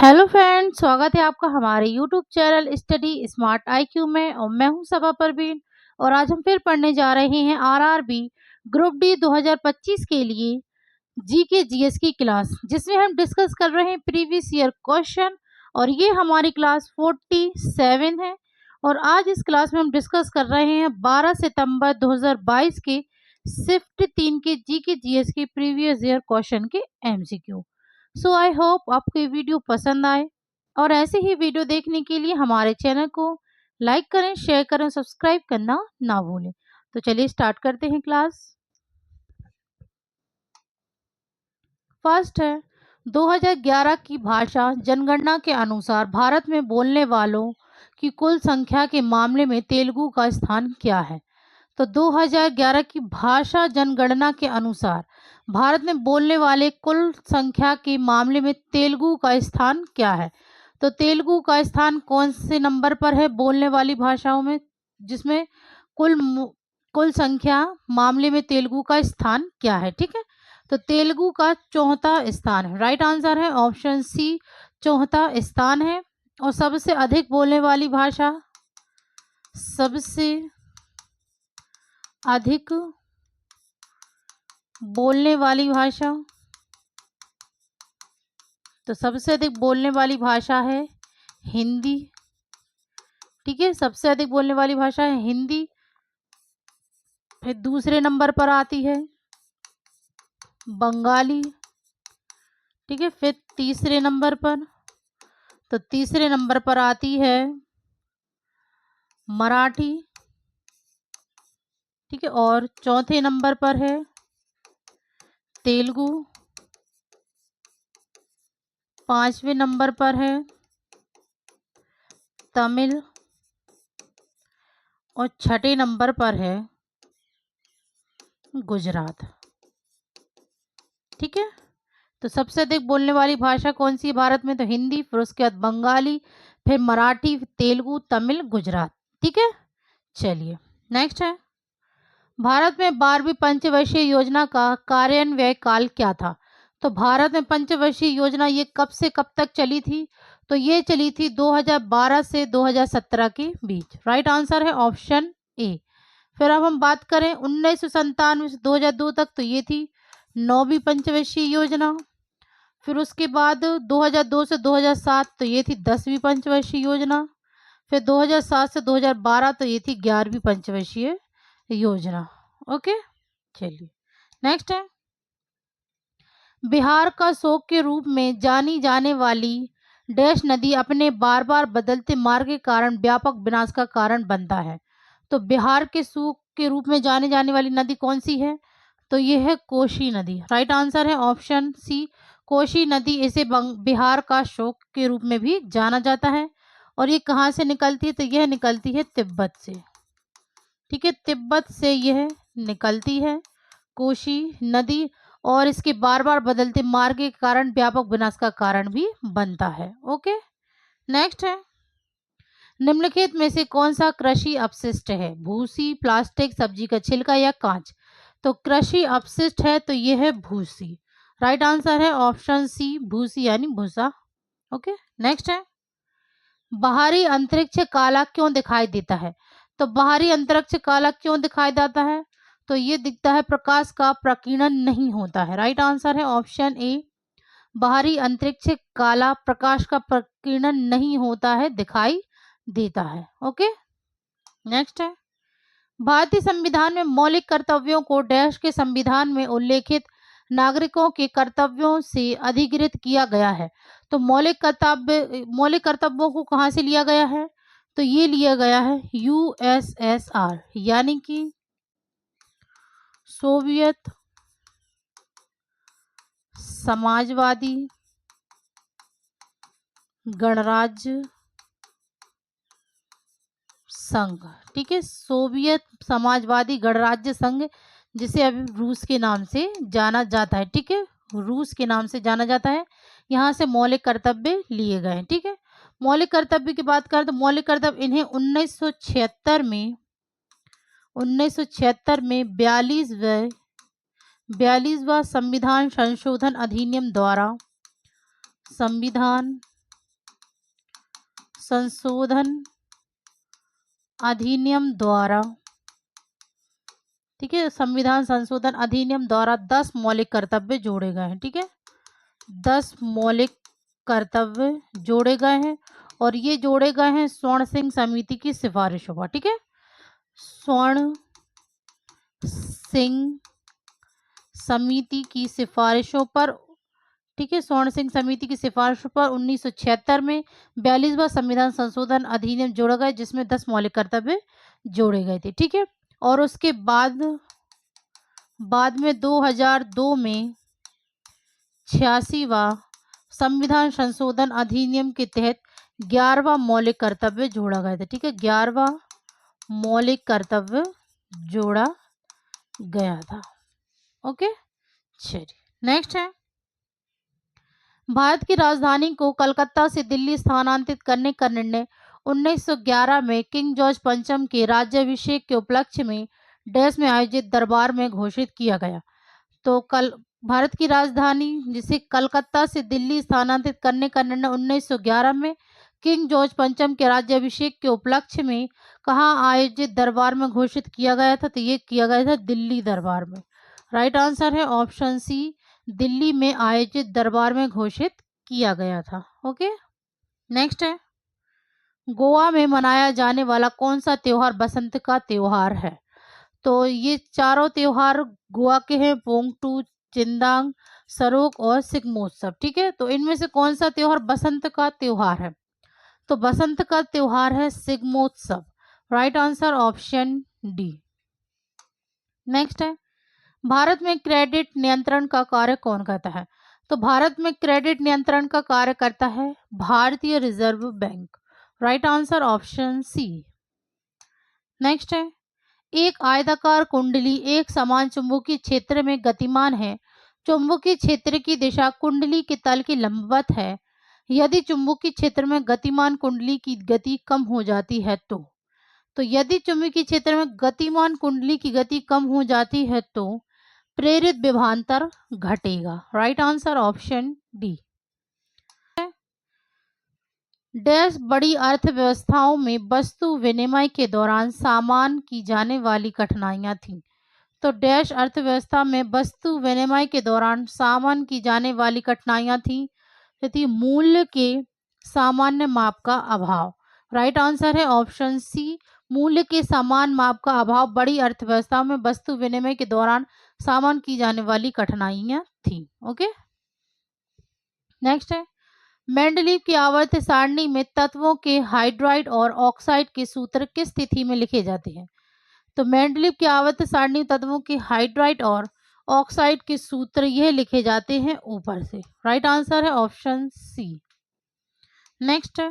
Hello friends, स्वागत है आपका हमारे YouTube channel study smart IQ में। और मैं हूं सबा परवीन। और आज हम फिर पढ़ने जा रहे हैं आरआरबी ग्रुप डी 2025 के लिए जीके जीएस की क्लास, जिसमें हम डिस्कस कर रहे हैं प्रीवियस ईयर क्वेश्चन। और ये हमारी क्लास 47 है। और आज इस क्लास में हम डिस्कस कर रहे हैं 12 सितंबर 2022 के शिफ्ट 3 के जीके जीएस के प्रीवियस ईयर क्वेश्चन के एमसीक्यू। सो आई होप आपको ये वीडियो पसंद आए। और ऐसे ही वीडियो देखने के लिए हमारे चैनल को लाइक करें, शेयर करें, सब्सक्राइब करना ना भूलें। तो चलिए स्टार्ट करते हैं क्लास। फर्स्ट है 2011 की भाषा जनगणना के अनुसार भारत में बोलने वालों की कुल संख्या के मामले में तेलुगु का स्थान क्या है। तो 2011 की भाषा जनगणना के अनुसार भारत में बोलने वाले कुल संख्या के मामले में तेलुगु का स्थान क्या है। तो तेलुगु का स्थान कौन से नंबर पर है बोलने वाली भाषाओं में, जिसमें कुल संख्या मामले में तेलुगु का स्थान क्या है। ठीक है, तो तेलुगु का चौथा स्थान है। राइट आंसर है ऑप्शन सी, चौथा स्थान है। और सबसे अधिक बोलने वाली भाषा, सबसे अधिक बोलने वाली भाषा, तो सबसे अधिक बोलने वाली भाषा है हिंदी। ठीक है, सबसे अधिक बोलने वाली भाषा है हिंदी। फिर दूसरे नंबर पर आती है बंगाली। ठीक है, फिर तीसरे नंबर पर, तो तीसरे नंबर पर आती है मराठी। ठीक है, और चौथे नंबर पर है तेलुगु। पांचवें नंबर पर है तमिल। और छठे नंबर पर है गुजरात। ठीक है, तो सबसे अधिक बोलने वाली भाषा कौन सी है भारत में, तो हिंदी, फिर उसके बाद बंगाली, फिर मराठी, तेलुगु, तमिल, गुजरात। ठीक है, चलिए नेक्स्ट है भारत में 12वीं पंचवर्षीय योजना का कार्यान्वयन काल क्या था। तो भारत में पंचवर्षीय योजना ये कब से कब तक चली थी, तो ये चली थी 2012 से 2017 के बीच। राइट आंसर है ऑप्शन ए। फिर अब हम बात करें 1997 से 2002 तक, तो ये थी 9वीं पंचवर्षीय योजना। फिर उसके बाद 2002 से 2007, तो ये थी 10वीं पंचवर्षीय योजना। फिर 2007 से 2012, तो ये थी 11वीं पंचवर्षीय योजना। ओके, चलिए नेक्स्ट है बिहार का शोक के रूप में जानी जाने वाली डैश नदी अपने बार बार बदलते मार्ग के कारण व्यापक विनाश का कारण बनता है। तो बिहार के शोक के रूप में जाने जाने वाली नदी कौन सी है, तो ये है कोसी नदी। राइट आंसर है ऑप्शन सी, कोसी नदी। इसे बिहार का शोक के रूप में भी जाना जाता है। और ये कहाँ से निकलती है, तो यह निकलती है तिब्बत से। ठीक है, तिब्बत से यह निकलती है कोसी नदी। और इसके बार बार बदलते मार्ग के कारण व्यापक विनाश का कारण भी बनता है। ओके, नेक्स्ट है निम्नलिखित में से कौन सा कृषि अपशिष्ट है, भूसी, प्लास्टिक, सब्जी का छिलका या कांच। तो कृषि अपशिष्ट है, तो यह है भूसी। राइट आंसर है ऑप्शन सी, भूसी यानी भूसा। ओके, नेक्स्ट है बाहरी अंतरिक्ष काला क्यों दिखाई देता है। तो बाहरी अंतरिक्ष काला क्यों दिखाई देता है, तो ये दिखता है प्रकाश का प्रकीर्णन नहीं होता है। राइट आंसर है ऑप्शन ए, बाहरी अंतरिक्ष काला प्रकाश का प्रकीर्णन नहीं होता है, दिखाई देता है। ओके, नेक्स्ट है भारतीय संविधान में मौलिक कर्तव्यों को डैश के संविधान में उल्लेखित नागरिकों के कर्तव्यों से अधिकृत किया गया है। तो मौलिक कर्तव्यों को कहाँ से लिया गया है, तो ये लिया गया है यूएसएसआर यानी कि सोवियत समाजवादी गणराज्य संघ। ठीक है, सोवियत समाजवादी गणराज्य संघ, जिसे अभी रूस के नाम से जाना जाता है। ठीक है, रूस के नाम से जाना जाता है। यहाँ से मौलिक कर्तव्य लिए गए हैं। ठीक है, मौलिक कर्तव्य की बात करें तो मौलिक कर्तव्य इन्हें 1976 में 42वां संविधान संशोधन अधिनियम द्वारा संविधान संशोधन अधिनियम द्वारा, ठीक है, संविधान संशोधन अधिनियम द्वारा 10 मौलिक कर्तव्य जोड़े गए हैं। ठीक है, 10 मौलिक कर्तव्य जोड़े गए हैं और ये जोड़े गए हैं स्वर्ण सिंह समिति की सिफारिशों पर। ठीक है, स्वर्ण सिंह समिति की सिफारिशों पर, ठीक है, स्वर्ण सिंह समिति की सिफारिशों पर 1976 में 42वां संविधान संशोधन अधिनियम जोड़ा गया, जिसमें 10 मौलिक कर्तव्य जोड़े गए थे। ठीक है, और उसके बाद में 2002 में 86वां संविधान संशोधन अधिनियम के तहत 11वां मौलिक कर्तव्य जोड़ा गया था। ठीक है, 11वां मौलिक कर्तव्य जोड़ा गया था। ओके, चलिए नेक्स्ट है, भारत की राजधानी को कलकत्ता से दिल्ली स्थानांतरित करने का निर्णय 1911 में किंग जॉर्ज पंचम के राज्याभिषेक के उपलक्ष्य में डैश में आयोजित दरबार में घोषित किया गया। तो कल भारत की राजधानी जिसे कलकत्ता से दिल्ली स्थानांतरित करने का निर्णय 1911 में किंग जॉर्ज पंचम के राज्याभिषेक के उपलक्ष्य में कहाँ आयोजित दरबार में घोषित किया गया था? तो ये किया गया था दिल्ली दरबार में। राइट आंसर है ऑप्शन सी, दिल्ली में आयोजित दरबार में घोषित किया गया था। ओके, नेक्स्ट है, गोवा में मनाया जाने वाला कौन सा त्योहार बसंत का त्योहार है? तो ये चारों त्योहार गोवा के हैं, पोंगटू, चिंदांग, सरोक और सिग्मोत्सव। ठीक है, तो इनमें से कौन सा त्योहार बसंत का त्योहार है? तो बसंत का त्योहार है सिग्मोत्सव। Right answer option D. Next है, भारत में क्रेडिट नियंत्रण का कार्य कौन करता है? तो भारत में क्रेडिट नियंत्रण का कार्य करता है भारतीय reserve bank. Right answer option C. Next है, एक आयताकार कुंडली एक समान चुंबकीय क्षेत्र में गतिमान है। चुंबकीय क्षेत्र की दिशा कुंडली के तल के लंबवत है। यदि चुंबकीय क्षेत्र में गतिमान कुंडली की गति कम हो जाती है तो यदि चुंबकीय क्षेत्र में गतिमान कुंडली की गति कम हो जाती है तो प्रेरित विभवांतर घटेगा। Right answer option D. Dash बड़ी अर्थव्यवस्थाओं में वस्तु विनिमय के दौरान सामान की जाने वाली कठिनाइयां थीं। तो डैश अर्थव्यवस्था में वस्तु विनिमय के दौरान सामान की जाने वाली कठिनाइयां थीं, यदि मूल्य के सामान्य माप का अभाव। राइट आंसर है ऑप्शन सी, मूल्य के समान माप का अभाव बड़ी अर्थव्यवस्थाओं में वस्तु विनिमय के दौरान सामान की जाने वाली कठिनाइयां थी। ओके, नेक्स्ट है, मेंडलीव की आवर्त सारणी में तत्वों के हाइड्राइड और ऑक्साइड के सूत्र किस तिथि में लिखे जाते हैं? तो मेंडलीव की आवर्त सारणी तत्वों के हाइड्राइड और ऑक्साइड के सूत्र यह लिखे जाते हैं ऊपर से। राइट आंसर है ऑप्शन सी। नेक्स्ट है,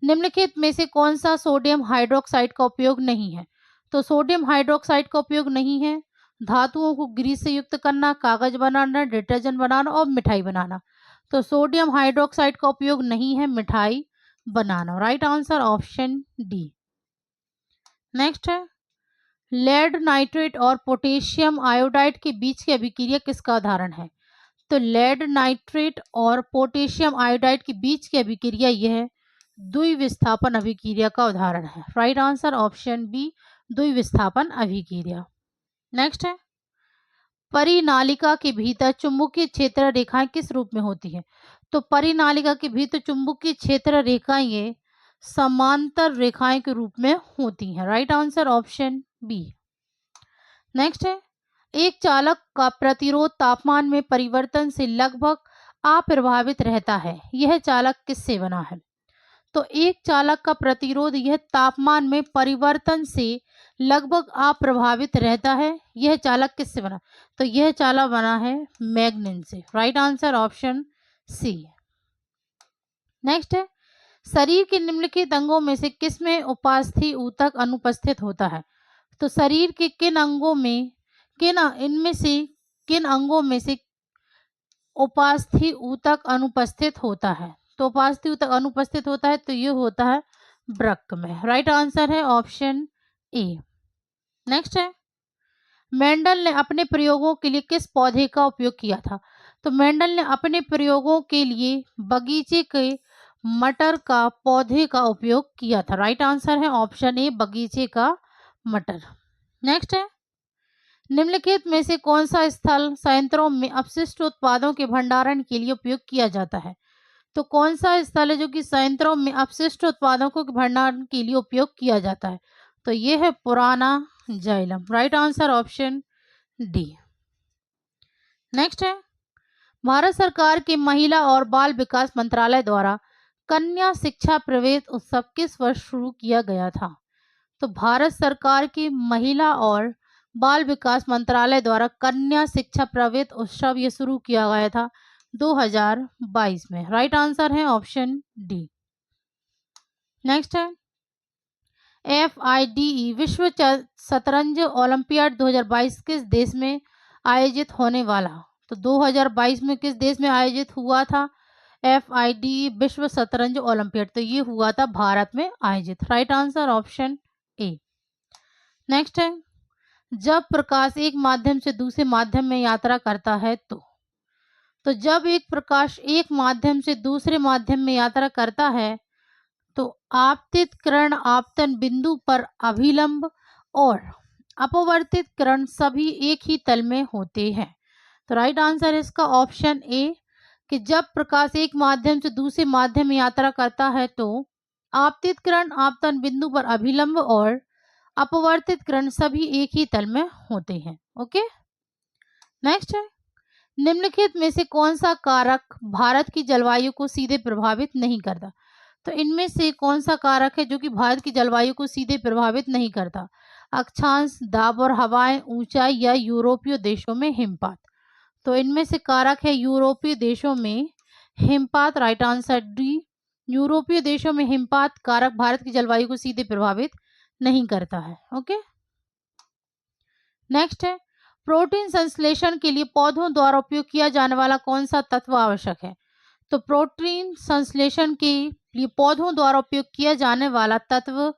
निम्नलिखित में से कौन सा सोडियम हाइड्रोक्साइड का उपयोग नहीं है? तो सोडियम हाइड्रोक्साइड का उपयोग नहीं है धातुओं को ग्रीस से युक्त करना, कागज बनाना, डिटर्जेंट बनाना और मिठाई बनाना। तो सोडियम हाइड्रोक्साइड का उपयोग नहीं है मिठाई बनाना। Right answer option D. Next है, लेड नाइट्रेट और पोटेशियम आयोडाइड के बीच की अभिक्रिया किसका उदाहरण है? तो लेड नाइट्रेट और पोटेशियम आयोडाइड के बीच की अभिक्रिया यह द्विविस्थापन अभिक्रिया का उदाहरण है। राइट आंसर ऑप्शन बी, द्विविस्थापन अभिक्रिया। नेक्स्ट है, परिनालिका के भीतर चुंबकीय क्षेत्र रेखाएं किस रूप में होती हैं? तो परिनालिका के भीतर चुंबकीय क्षेत्र रेखाएं ये समांतर रेखाएं के रूप में होती हैं। Right answer option B. Next है, एक चालक का प्रतिरोध तापमान में परिवर्तन से लगभग अप्रभावित रहता है, यह चालक किससे बना है? तो एक चालक का प्रतिरोध यह तापमान में परिवर्तन से लगभग अप्रभावित रहता है, यह चालक किससे बना? तो यह चालक बना है मैग्नीन से। Right answer option C. Next है, शरीर के निम्नलिखित अंगों में से किसमें उपास्थि ऊतक अनुपस्थित होता है? तो शरीर के किन अंगों में इनमें से किन अंगों में से उपास्थि ऊतक अनुपस्थित होता है? तो उपास्थि ऊतक अनुपस्थित होता है तो ये होता है वृक्क में। राइट आंसर है ऑप्शन ए। नेक्स्ट है, मेंडल ने अपने प्रयोगों के लिए किस पौधे का उपयोग किया था? तो मेंडल ने अपने प्रयोगों के लिए बगीचे के मटर का पौधे का उपयोग किया था? राइट आंसर है ऑप्शन ए, बगीचे का मटर। नेक्स्ट है, निम्नलिखित में से कौन सा स्थल संयंत्रों में अपशिष्ट उत्पादों के भंडारण के लिए उपयोग किया जाता है? तो कौन सा स्थल है जो कि संयंत्रों में अपशिष्ट उत्पादों को भंडारण के लिए उपयोग किया जाता है? तो ये है पुराना xylem. Right answer option D. Next है, भारत सरकार के महिला और बाल विकास मंत्रालय द्वारा कन्या शिक्षा प्रवेश उत्सव किस वर्ष शुरू किया गया था? तो भारत सरकार की महिला और बाल विकास मंत्रालय द्वारा कन्या शिक्षा प्रवेश उत्सव ये शुरू किया गया था 2022 में। राइट आंसर है ऑप्शन डी। नेक्स्ट है, FIDE विश्व शतरंज ओलंपियाड 2022 किस देश में आयोजित होने वाला? तो 2022 में किस देश में आयोजित हुआ था FIDE विश्व शतरंज ओलंपियाड? तो ये हुआ था भारत में आयोजित। Right answer option A. Next है, जब प्रकाश एक माध्यम से दूसरे माध्यम में यात्रा करता है तो जब एक प्रकाश एक माध्यम से दूसरे माध्यम में यात्रा करता है तो आपतित किरण आपतन बिंदु पर अभिलंब और अपवर्तित किरण सभी एक ही तल में होते हैं। तो राइट आंसर है इसका ऑप्शन ए कि जब प्रकाश एक माध्यम से दूसरे माध्यम में यात्रा करता है तो आपतित किरण आपतन बिंदु पर अभिलंब और अपवर्तित किरण सभी एक ही तल में होते हैं। ओके, नेक्स्ट है, निम्नलिखित में से कौन सा कारक भारत की जलवायु को सीधे प्रभावित नहीं करता? तो इनमें से कौन सा कारक है जो कि भारत की जलवायु को सीधे प्रभावित नहीं करता? अक्षांश, दाब और हवाएं, ऊंचाई या यूरोपीय देशों में हिमपात? तो इनमें से कारक है यूरोपीय देशों में हिमपात। राइट आंसर डी, यूरोपीय देशों में हिमपात कारक भारत की जलवायु को सीधे प्रभावित नहीं करता है। ओके, नेक्स्ट है, प्रोटीन संश्लेषण के लिए पौधों द्वारा उपयोग किया जाने वाला कौन सा तत्व आवश्यक है? तो प्रोटीन संश्लेषण के लिए पौधों द्वारा उपयोग किया जाने वाला तत्व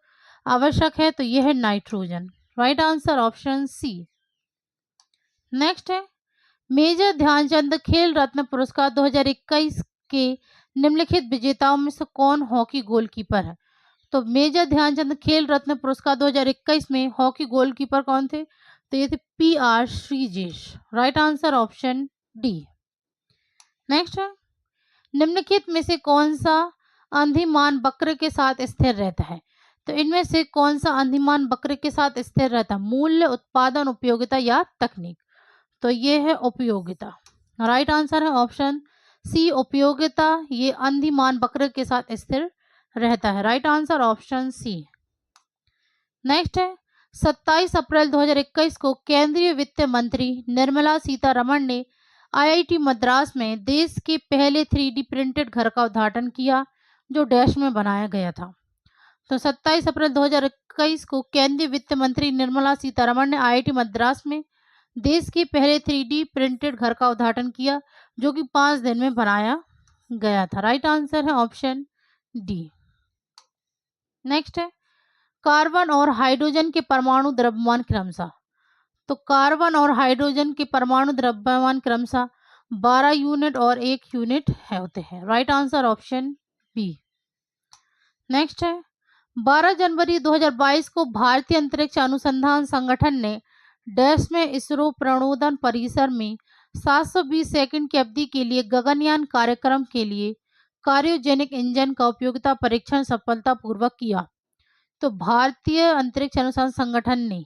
आवश्यक है, तो यह है nitrogen. Right answer option C. Next है, मेजर ध्यानचंद खेल रत्न पुरस्कार 2021 के निम्नलिखित विजेताओं में से कौन हॉकी गोलकीपर है? तो मेजर ध्यानचंद खेल रत्न पुरस्कार 2021 में हॉकी गोलकीपर कौन थे? तो ये थे PR Sreejesh. Right answer option D. Next है, निम्नलिखित में से कौन सा अंधिमान वक्र के साथ स्थिर रहता है? तो इनमें से कौन सा अंधिमान वक्र के साथ स्थिर रहता है? मूल्य, उत्पादन, उपयोगिता या तकनीक? तो ये है उपयोगिता। राइट आंसर है ऑप्शन सी, उपयोगिता। ये अंधिमान वक्र के साथ स्थिर रहता है। Right answer option C. Next है, 27 अप्रैल 2021 को केंद्रीय वित्त मंत्री निर्मला सीतारमण ने IIT मद्रास में देश के पहले 3D प्रिंटेड घर का उद्घाटन किया जो डैश में बनाया गया था। तो 27 अप्रैल 2021 को केंद्रीय वित्त मंत्री निर्मला सीतारमण ने IIT मद्रास में देश के पहले 3D प्रिंटेड घर का उद्घाटन किया जो कि 5 दिन में बनाया गया था। राइट आंसर है ऑप्शन डी। नेक्स्ट है, कार्बन और हाइड्रोजन के परमाणु द्रव्यमान क्रमशः। तो कार्बन और हाइड्रोजन के परमाणु द्रव्यमान क्रमशः 12 यूनिट और 1 यूनिट होते हैं। Right answer option B. Next है, 12 जनवरी 2022 को भारतीय अंतरिक्ष अनुसंधान संगठन ने डैश में इसरो प्रणोदन परिसर में 720 सेकंड की अवधि के लिए गगनयान कार्यक्रम के लिए क्रायोजेनिक इंजन का उपयोगिता परीक्षण सफलतापूर्वक किया। तो भारतीय अंतरिक्ष अनुसंधान संगठन ने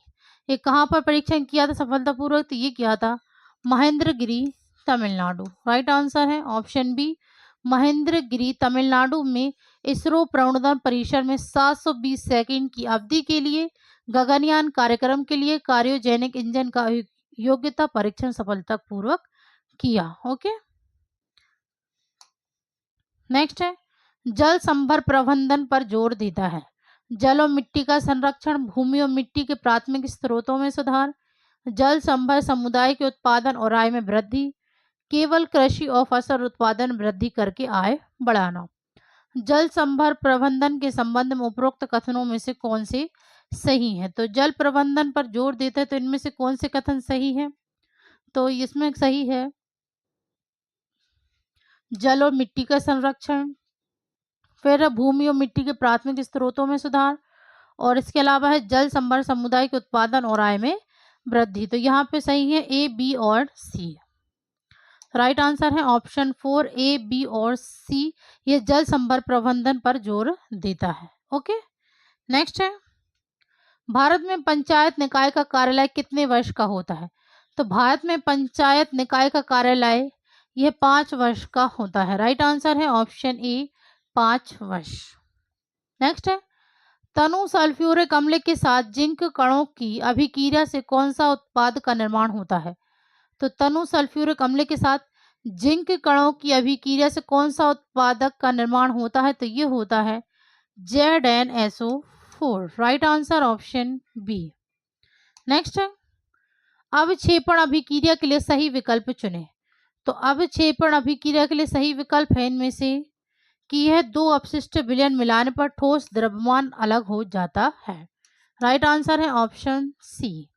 ये कहाँ पर परीक्षण किया था सफलतापूर्वक? तो ये किया था महेंद्रगिरी, तमिलनाडु। राइट आंसर है ऑप्शन बी, महेंद्रगिरी, तमिलनाडु में इसरो प्रणोदन परिसर में 720 सेकंड की अवधि के लिए गगनयान कार्यक्रम के लिए क्रायोजेनिक इंजन का योग्यता परीक्षण सफलतापूर्वक किया। ओके, नेक्स्ट है, जल संभर प्रबंधन पर जोर देता है। जल और मिट्टी का संरक्षण, भूमि और मिट्टी के प्राथमिक स्रोतों में सुधार, जल संभर समुदाय के उत्पादन और आय में वृद्धि, केवल कृषि और फसल उत्पादन वृद्धि करके आय बढ़ाना। जल संभर प्रबंधन के संबंध में उपरोक्त कथनों में से कौन से सही है? तो जल प्रबंधन पर जोर देते हैं, तो इनमें से कौन से कथन सही है? तो इसमें सही है जल और मिट्टी का संरक्षण, फिर भूमि और मिट्टी के प्राथमिक स्रोतों में सुधार, और इसके अलावा है जल संभर समुदाय के उत्पादन और आय में वृद्धि। तो यहाँ पे सही है ए, बी और सी। राइट आंसर है ऑप्शन 4 ए, बी और सी। ये जल संभर प्रबंधन पर जोर देता है। ओके, नेक्स्ट है, भारत में पंचायत निकाय का कार्यालय कितने वर्ष का होता है? तो भारत में पंचायत निकाय का कार्यालय यह 5 वर्ष का होता है। राइट आंसर है ऑप्शन ए, 5 वर्ष। नेक्स्ट है, तनु सल्फ्यूरिक अम्ल के साथ जिंक कणों की अभिक्रिया से कौन सा उत्पाद का निर्माण होता है? तो तनु सल्फ्यूरिक अम्ल के साथ जिंक कणों की अभिक्रिया से कौन सा उत्पादक का निर्माण होता है? तो ये होता है ZnSO4। Right answer option B. Next है, अवक्षेपण अभिक्रिया के लिए सही विकल्प चुने। तो अवक्षेपण अभिक्रिया के लिए सही विकल्प है इनमें से कि यह 2 अपशिष्ट विलयन मिलाने पर ठोस द्रव्यमान अलग हो जाता है। राइट आंसर है ऑप्शन सी।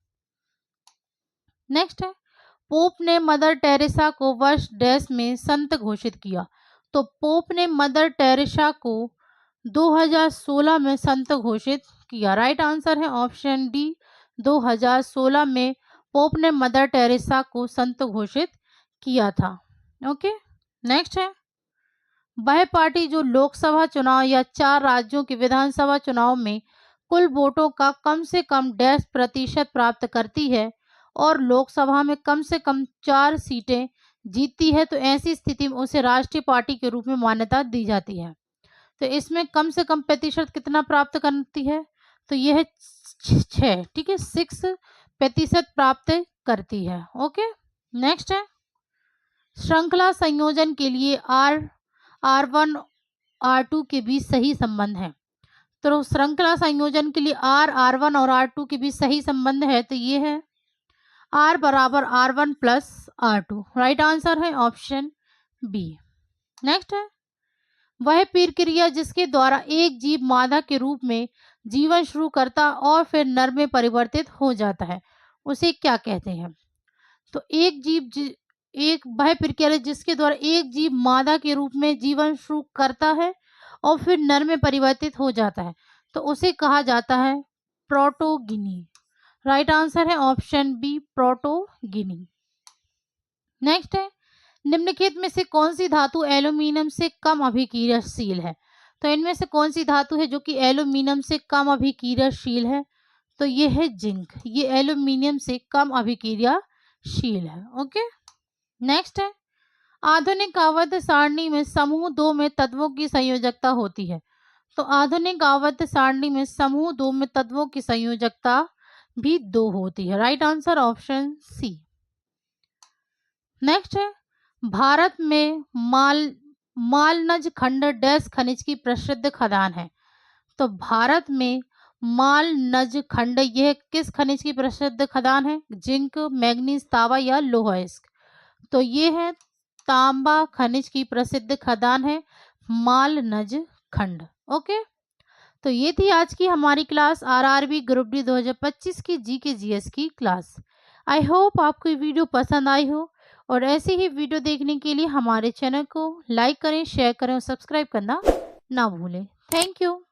नेक्स्ट है, पोप ने मदर टेरेसा को वर्ष डैश में संत घोषित किया। तो पोप ने मदर टेरेसा को 2016 में संत घोषित किया। राइट आंसर है ऑप्शन डी, 2016 में पोप ने मदर टेरेसा को संत घोषित किया था। ओके, नेक्स्ट है, वह पार्टी जो लोकसभा चुनाव या 4 राज्यों के विधानसभा चुनाव में कुल वोटों का कम से कम डैश प्रतिशत प्राप्त करती है और लोकसभा में कम से कम 4 सीटें जीतती है, तो ऐसी स्थिति में उसे राष्ट्रीय पार्टी के रूप में मान्यता दी जाती है। तो इसमें कम से कम प्रतिशत कितना प्राप्त करती है? तो यह है 6, ठीक है, 6% प्राप्त करती है। ओके, नेक्स्ट है, श्रृंखला संयोजन के लिए R1 R2 के बीच सही संबंध है। तो श्रृंखला संयोजन के लिए R1 और R2 के बीच सही संबंध है, तो ये है R बराबर R1 plus R2। Right answer है ऑप्शन बी। नेक्स्ट है, वह प्रक्रिया जिसके द्वारा एक जीव मादा के रूप में जीवन शुरू करता और फिर नर में परिवर्तित हो जाता है, उसे क्या कहते हैं? तो एक वह प्रक्रिया जिसके द्वारा एक जीव मादा के रूप में जीवन शुरू करता है और फिर नर में परिवर्तित हो जाता है, तो उसे कहा जाता है प्रोटोगिनी। राइट आंसर है ऑप्शन बी, प्रोटोगिनी। नेक्स्ट है, निम्नलिखित में से कौन सी धातु एल्यूमिनियम से कम अभिक्रियाशील है? तो इनमें से कौन सी धातु है जो कि एल्यूमिनियम से कम अभिक्रियाशील है? तो ये है जिंक। ये एल्यूमिनियम से कम अभिक्रियाशील है। ओके, नेक्स्ट है, आधुनिक आवर्त सारणी में समूह 2 में तत्वों की संयोजकता होती है। तो आधुनिक आवर्त सारणी में समूह 2 में तत्वों की संयोजकता भी 2 होती है। Right answer option C. Next है, भारत में मालनज खंड डैश खनिज की प्रसिद्ध खदान है। तो भारत में मालनज खंड यह किस खनिज की प्रसिद्ध खदान है? जिंक, मैग्नीज, तांबा या लोहा इस्क? तो ये है तांबा खनिज की प्रसिद्ध खदान है मालनज खंड। ओके, तो ये थी आज की हमारी क्लास आरआरबी ग्रुप डी 2025 की जीके जीएस की क्लास। आई होप आपको ये वीडियो पसंद आई हो, और ऐसी ही वीडियो देखने के लिए हमारे चैनल को लाइक करें, शेयर करें और सब्सक्राइब करना ना भूलें। Thank you.